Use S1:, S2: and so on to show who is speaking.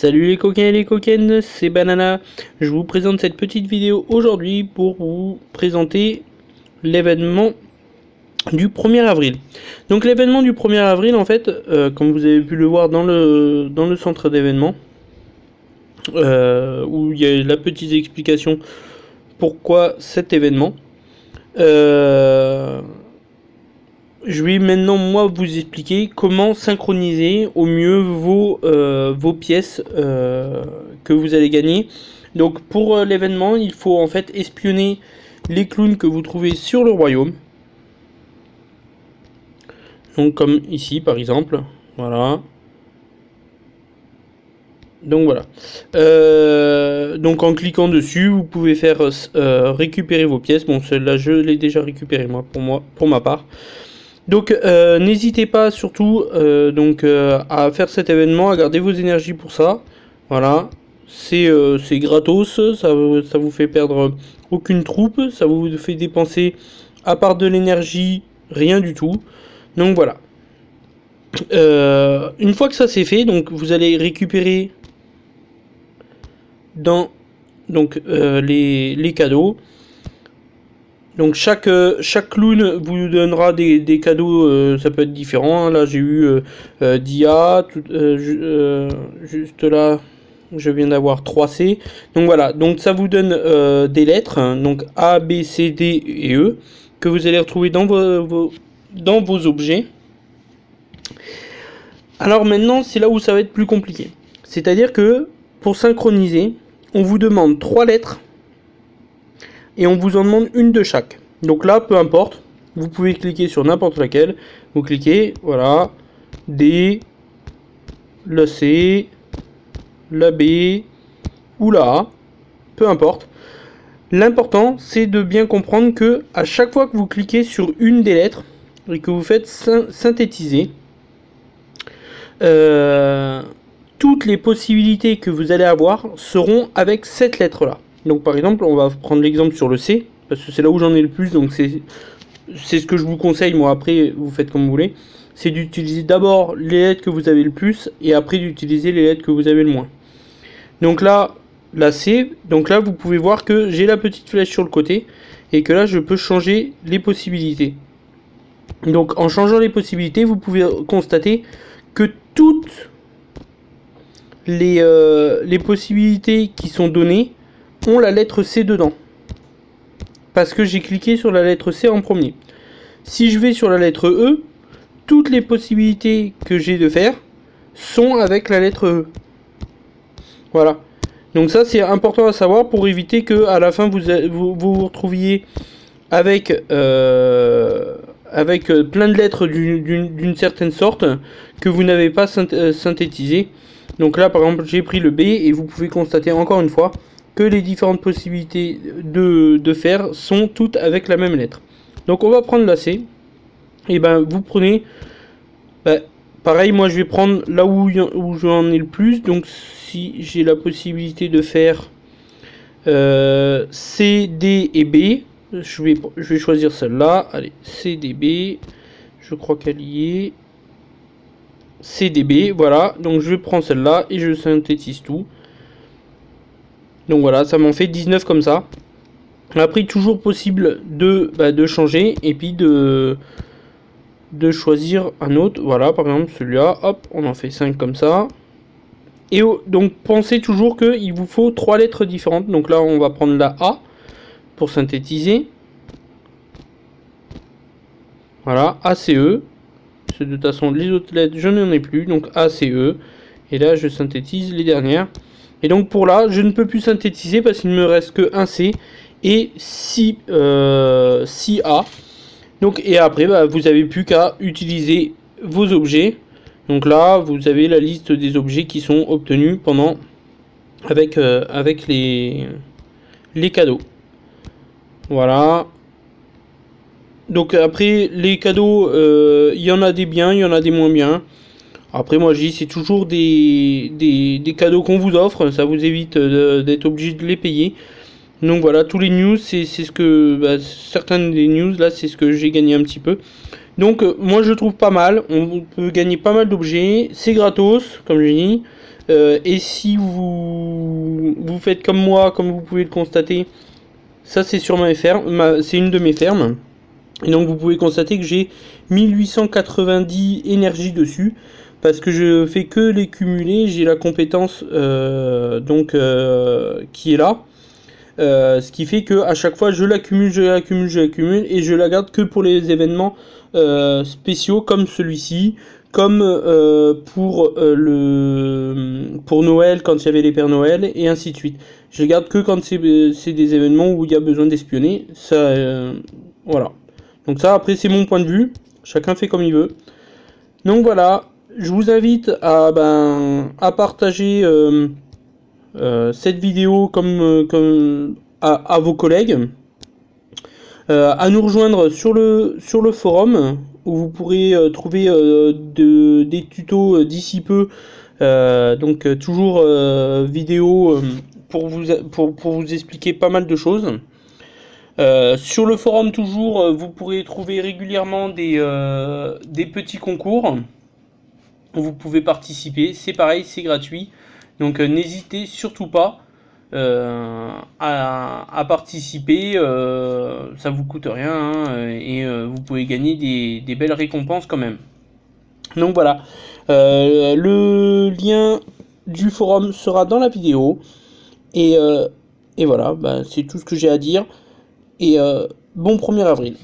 S1: Salut les coquins et les coquines, c'est Banana. Je vous présente cette petite vidéo aujourd'hui pour vous présenter l'événement du 1er avril. Donc l'événement du 1er avril, en fait, comme vous avez pu le voir dans le centre d'événements, où il y a la petite explication pourquoi cet événement. Je vais maintenant moi vous expliquer comment synchroniser au mieux vos pièces que vous allez gagner. Donc pour l'événement, il faut en fait espionner les clowns que vous trouvez sur le royaume. Donc comme ici par exemple, voilà. Donc voilà. Donc en cliquant dessus, vous pouvez faire récupérer vos pièces. Bon, celle-là je l'ai déjà récupérée pour ma part. Donc n'hésitez pas surtout à faire cet événement, à garder vos énergies pour ça. Voilà, c'est gratos, ça vous fait perdre aucune troupe, ça vous fait dépenser à part de l'énergie rien du tout. Donc voilà. Une fois que ça c'est fait, donc vous allez récupérer dans les cadeaux. Donc chaque clown vous donnera des cadeaux, ça peut être différent. Là j'ai eu Dia, juste là je viens d'avoir 3C. Donc voilà, donc ça vous donne des lettres, hein, donc A, B, C, D et E, que vous allez retrouver dans vos objets. Alors maintenant c'est là où ça va être plus compliqué. C'est-à-dire que pour synchroniser, on vous demande 3 lettres. Et on vous en demande une de chaque. Donc là, peu importe, vous pouvez cliquer sur n'importe laquelle. Vous cliquez, voilà, D, la C, la B ou la A, peu importe. L'important, c'est de bien comprendre que à chaque fois que vous cliquez sur une des lettres et que vous faites synthétiser, toutes les possibilités que vous allez avoir seront avec cette lettre-là. Donc par exemple, on va prendre l'exemple sur le C, parce que c'est là où j'en ai le plus, donc c'est ce que je vous conseille, moi après vous faites comme vous voulez, c'est d'utiliser d'abord les lettres que vous avez le plus, et après d'utiliser les lettres que vous avez le moins. Donc là, la C, donc là vous pouvez voir que j'ai la petite flèche sur le côté, et que là je peux changer les possibilités. Donc en changeant les possibilités, vous pouvez constater que toutes les possibilités qui sont données ont la lettre C dedans. Parce que j'ai cliqué sur la lettre C en premier. Si je vais sur la lettre E, toutes les possibilités que j'ai de faire sont avec la lettre E. Voilà. Donc ça c'est important à savoir pour éviter que à la fin vous retrouviez avec plein de lettres d'une certaine sorte que vous n'avez pas synthétisé. Donc là par exemple j'ai pris le B et vous pouvez constater encore une fois que les différentes possibilités de faire sont toutes avec la même lettre. Donc on va prendre la C. Et ben vous prenez, pareil moi je vais prendre là où j'en ai le plus. Donc si j'ai la possibilité de faire C, D et B, je vais choisir celle-là. Allez, C, D, B, je crois qu'elle y est. C, D, B, voilà. Donc je prends celle-là et je synthétise tout. Donc voilà, ça m'en fait 19 comme ça. Après, toujours possible de changer et puis de choisir un autre. Voilà, par exemple celui-là, hop, on en fait 5 comme ça. Et donc pensez toujours qu'il vous faut 3 lettres différentes. Donc là, on va prendre la A pour synthétiser. Voilà, ACE. De toute façon, les autres lettres, je n'en ai plus. Donc ACE. Et là, je synthétise les dernières. Et donc pour là, je ne peux plus synthétiser parce qu'il ne me reste que un C et 6 A. Donc, et après, vous n'avez plus qu'à utiliser vos objets. Donc là, vous avez la liste des objets qui sont obtenus pendant avec les cadeaux. Voilà. Donc après, les cadeaux, il y en a des biens, il y en a des moins bien. Après moi je dis c'est toujours des cadeaux qu'on vous offre, ça vous évite d'être obligé de les payer. Donc voilà, tous les news, c'est ce que certaines des news là, c'est ce que j'ai gagné un petit peu. Donc moi je trouve pas mal, on peut gagner pas mal d'objets, c'est gratos comme je dis, et si vous faites comme moi, comme vous pouvez le constater, ça c'est sur ma ferme, c'est une de mes fermes, et donc vous pouvez constater que j'ai 1890 énergie dessus, parce que je fais que les cumuler, j'ai la compétence qui est là. Ce qui fait que à chaque fois je l'accumule, et je la garde que pour les événements spéciaux comme celui-ci, comme pour Noël quand il y avait les Pères Noël et ainsi de suite. Je les garde que quand c'est des événements où il y a besoin d'espionner. Ça, voilà. Donc ça après c'est mon point de vue. Chacun fait comme il veut. Donc voilà. Je vous invite à partager cette vidéo à vos collègues, à nous rejoindre sur le forum où vous pourrez trouver des tutos d'ici peu, toujours vidéo pour vous expliquer pas mal de choses. Sur le forum toujours, vous pourrez trouver régulièrement des petits concours où vous pouvez participer. C'est pareil, c'est gratuit. Donc n'hésitez surtout pas à participer, ça vous coûte rien hein, et vous pouvez gagner des belles récompenses quand même. Donc voilà, le lien du forum sera dans la vidéo et voilà, c'est tout ce que j'ai à dire et bon 1er avril.